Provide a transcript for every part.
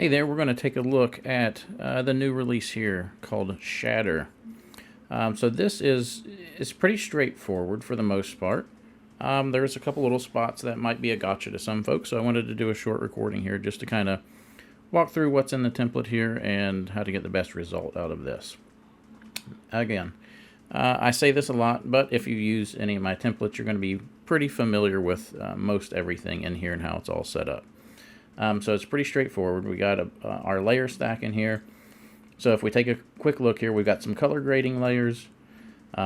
Hey there, we're going to take a look at the new release here called Shatter. So this is pretty straightforward for the most part. There's a couple little spots that might be a gotcha to some folks, so I wanted to do a short recording here just to kind of walk through what's in the template here and how to get the best result out of this. Again, I say this a lot, but if you use any of my templates, you're going to be pretty familiar with most everything in here and how it's all set up. So it's pretty straightforward. We got our layer stack in here. So if we take a quick look here, we've got some color grading layers.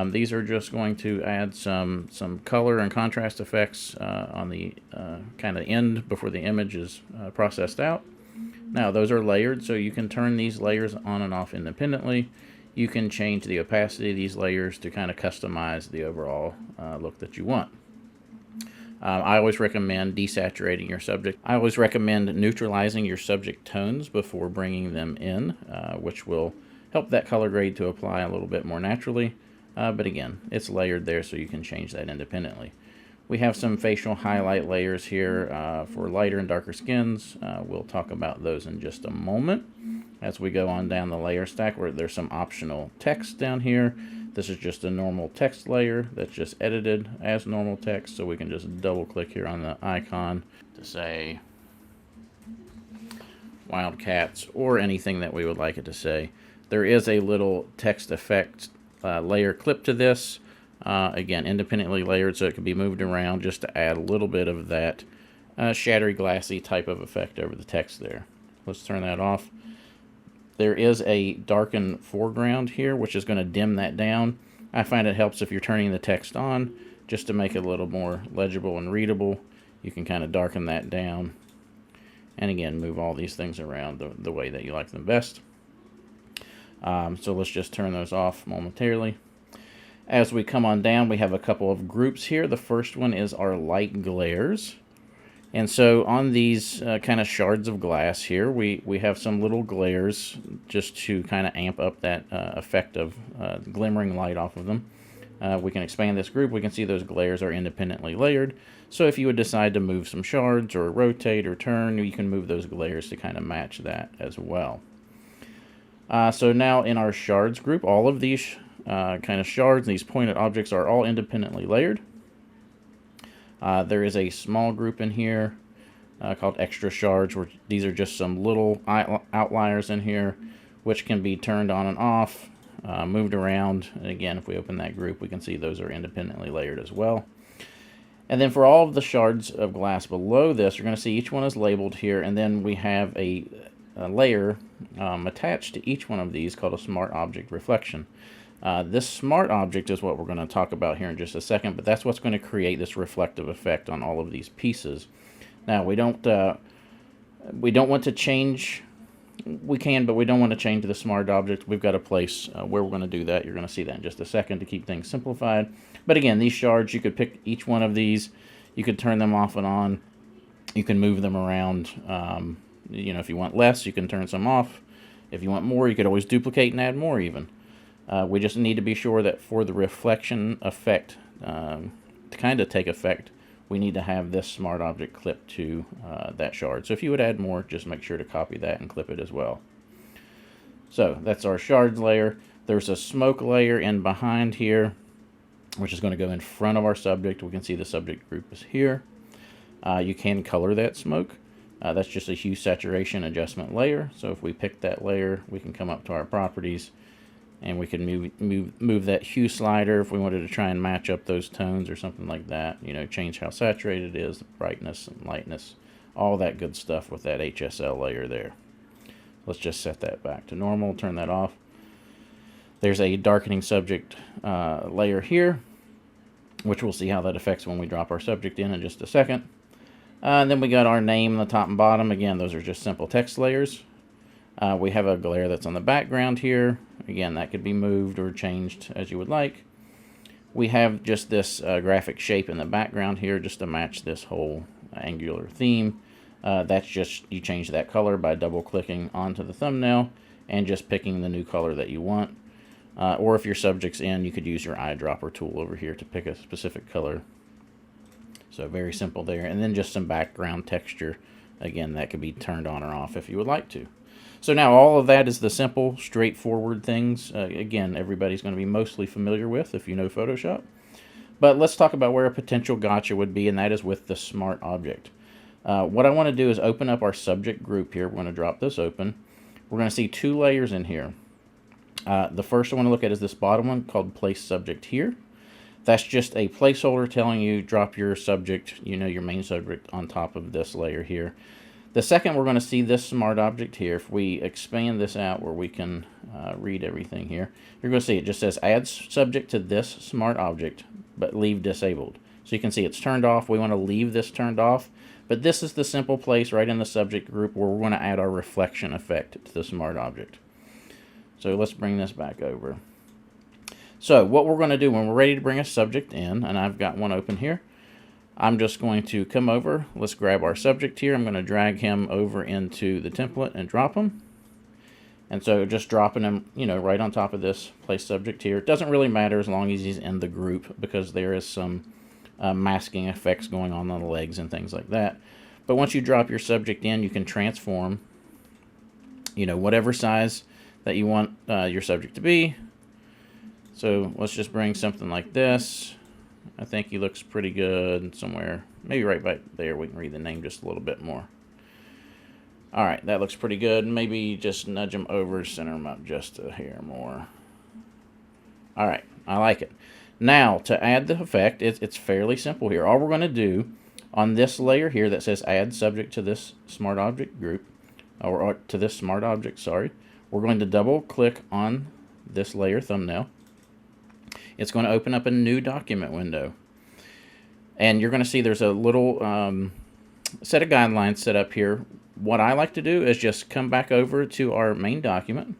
These are just going to add some color and contrast effects on the kind of end before the image is processed out. Now those are layered, so you can turn these layers on and off independently. You can change the opacity of these layers to kind of customize the overall look that you want. I always recommend desaturating your subject. I always recommend neutralizing your subject tones before bringing them in, which will help that color grade to apply a little bit more naturally. But again, it's layered there, so you can change that independently. We have some facial highlight layers here for lighter and darker skins. We'll talk about those in just a moment as we go on down the layer stack, where there's some optional text down here. This is just a normal text layer that's just edited as normal text, so we can just double click here on the icon to say Wildcats or anything that we would like it to say. There is a little text effect layer clip to this, again independently layered, so it can be moved around just to add a little bit of that shattery glassy type of effect over the text there. Let's turn that off. There is a darken foreground here, which is going to dim that down. I find it helps if you're turning the text on, just to make it a little more legible and readable. You can kind of darken that down. And again, move all these things around the way that you like them best. So let's just turn those off momentarily. As we come on down, we have a couple of groups here. The first one is our light glares. And so on these kind of shards of glass here, we have some little glares just to kind of amp up that effect of glimmering light off of them. We can expand this group. We can see those glares are independently layered. So if you would decide to move some shards or rotate or turn, you can move those glares to kind of match that as well. So now in our shards group, all of these kind of shards, these pointed objects, are all independently layered. There is a small group in here called extra shards, where these are just some little outliers in here, which can be turned on and off, moved around. And again, if we open that group, we can see those are independently layered as well. And then for all of the shards of glass below this, you're going to see each one is labeled here, and then we have a layer attached to each one of these called a smart object reflection. This smart object is what we're going to talk about here in just a second, but that's what's going to create this reflective effect on all of these pieces. Now, we don't want to change. We can, but we don't want to change the smart object. We've got a place where we're going to do that. You're going to see that in just a second to keep things simplified. But again, these shards, you could pick each one of these. You could turn them off and on. You can move them around. If you want less, you can turn some off. If you want more, you could always duplicate and add more even. We just need to be sure that for the reflection effect to kind of take effect, we need to have this smart object clipped to that shard. So if you would add more, just make sure to copy that and clip it as well. So that's our shards layer. There's a smoke layer in behind here, which is going to go in front of our subject. We can see the subject group is here. You can color that smoke. That's just a hue saturation adjustment layer. So if we pick that layer, we can come up to our properties, and we can move that hue slider if we wanted to try and match up those tones or something like that. Change how saturated it is, the brightness and lightness, all that good stuff with that HSL layer there. Let's just set that back to normal, turn that off. There's a darkening subject layer here, which we'll see how that affects when we drop our subject in just a second. And then we got our name on the top and bottom. Again, those are just simple text layers. We have a glare that's on the background here. Again, that could be moved or changed as you would like. We have just this graphic shape in the background here just to match this whole angular theme. That's just, you change that color by double clicking onto the thumbnail and just picking the new color that you want. Or if your subject's in, you could use your eyedropper tool over here to pick a specific color. So very simple there. And then just some background texture again, that could be turned on or off if you would like to. So now all of that is the simple, straightforward things. Again, everybody's going to be mostly familiar with if you know Photoshop. But let's talk about where a potential gotcha would be, and that is with the smart object. What I want to do is open up our subject group here. We're going to drop this open. We're going to see two layers in here. The first I want to look at is this bottom one called Place Subject Here. That's just a placeholder telling you drop your subject, your main subject on top of this layer here. The second, we're going to see this smart object here. If we expand this out where we can read everything here, you're going to see it just says add subject to this smart object, but leave disabled. So you can see it's turned off. We want to leave this turned off, but this is the simple place right in the subject group where we're going to add our reflection effect to the smart object. So let's bring this back over. So what we're going to do when we're ready to bring a subject in, and I've got one open here, I'm just going to come over. Let's grab our subject here. I'm going to drag him over into the template and drop him. And so just dropping him, right on top of this place subject here. It doesn't really matter as long as he's in the group because there is some masking effects going on the legs and things like that. But once you drop your subject in, you can transform, whatever size that you want your subject to be. So let's just bring something like this. I think he looks pretty good somewhere. Maybe right back there we can read the name just a little bit more. All right, that looks pretty good. Maybe just nudge him over, center him up just a hair more. All right, I like it. Now, to add the effect, it's fairly simple here. All we're going to do on this layer here that says add subject to this smart object group, or to this smart object, sorry, we're going to double click on this layer thumbnail. It's going to open up a new document window. And you're going to see there's a little set of guidelines set up here. What I like to do is just come back over to our main document.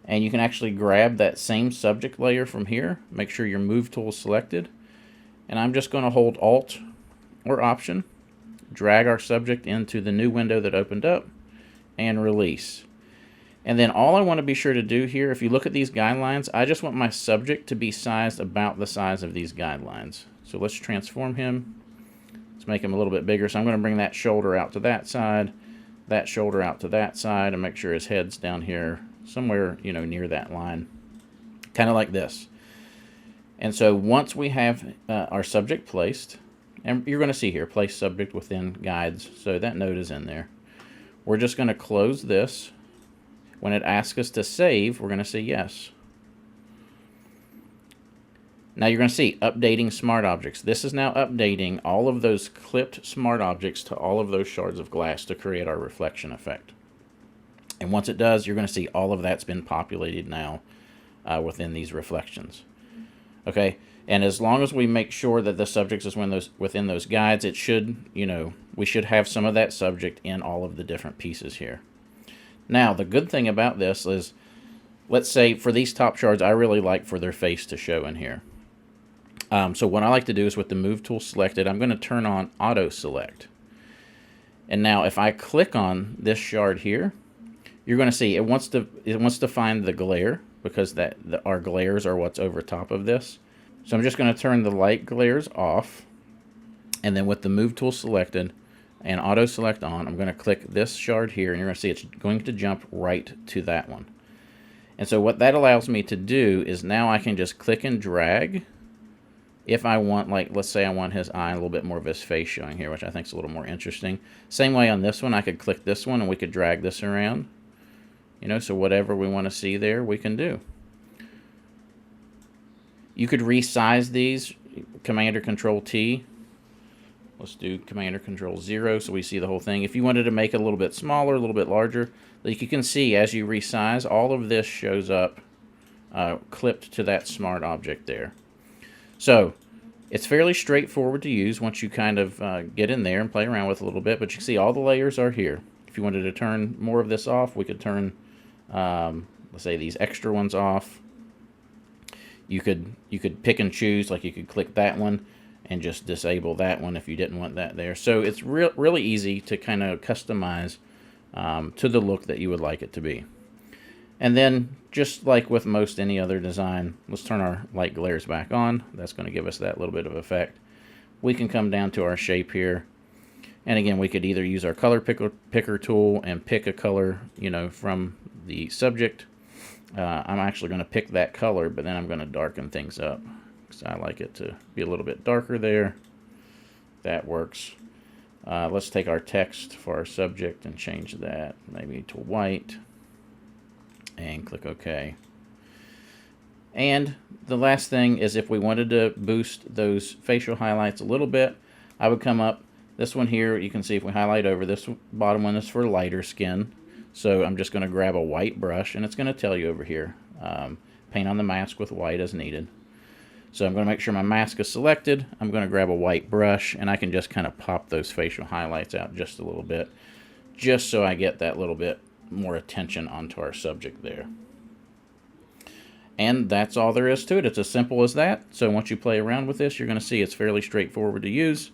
And you can actually grab that same subject layer from here. Make sure your Move tool is selected. And I'm just going to hold Alt or Option, drag our subject into the new window that opened up, and release. And then all I want to be sure to do here, if you look at these guidelines, I just want my subject to be sized about the size of these guidelines. So let's transform him. Let's make him a little bit bigger. So I'm going to bring that shoulder out to that side, that shoulder out to that side, and make sure his head's down here somewhere, near that line. Kind of like this. And so once we have our subject placed, and you're going to see here, place subject within guides. So that note is in there. We're just going to close this. When it asks us to save, we're going to say yes. Now you're going to see updating smart objects. This is now updating all of those clipped smart objects to all of those shards of glass to create our reflection effect. And once it does, you're going to see all of that's been populated now within these reflections. Okay, and as long as we make sure that the subject is within those guides, it should, we should have some of that subject in all of the different pieces here. Now, the good thing about this is, let's say for these top shards, I really like for their face to show in here. So what I like to do is with the Move tool selected, I'm going to turn on Auto Select. And now if I click on this shard here, you're going to see it wants to find the glare because our glares are what's over top of this. So I'm just going to turn the light glares off. And then with the Move tool selected, and auto select on, I'm going to click this shard here, and you're going to see it's going to jump right to that one. And so what that allows me to do is now I can just click and drag if I want, like, let's say I want his eye, a little bit more of his face showing here, which I think is a little more interesting. Same way on this one, I could click this one and we could drag this around. So whatever we want to see there, we can do. You could resize these, Command or Control T. Let's do Command or Control 0 so we see the whole thing. If you wanted to make it a little bit smaller, a little bit larger, like you can see as you resize, all of this shows up clipped to that smart object there. So it's fairly straightforward to use once you kind of get in there and play around with it a little bit, but you can see all the layers are here. If you wanted to turn more of this off, we could turn, let's say, these extra ones off. You could pick and choose, like you could click that one and just disable that one if you didn't want that there. So it's really easy to kind of customize to the look that you would like it to be. And then, just like with most any other design, let's turn our light glares back on. That's going to give us that little bit of effect. We can come down to our shape here, And again, we could either use our color picker tool and pick a color, you know, from the subject. I'm actually going to pick that color, but then I'm going to darken things up because I like it to be a little bit darker there. That works. Let's take our text for our subject and change that maybe to white and click OK. And the last thing is, if we wanted to boost those facial highlights a little bit, I would come up this one here. You can see if we highlight over, this bottom one is for lighter skin. So I'm just going to grab a white brush, and it's going to tell you over here, paint on the mask with white as needed. So I'm going to make sure my mask is selected. I'm going to grab a white brush, and I can just kind of pop those facial highlights out just a little bit, just so I get that little bit more attention onto our subject there. And that's all there is to it. It's as simple as that. So once you play around with this, you're going to see it's fairly straightforward to use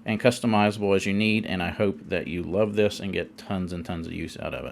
and customizable as you need. And I hope that you love this and get tons and tons of use out of it.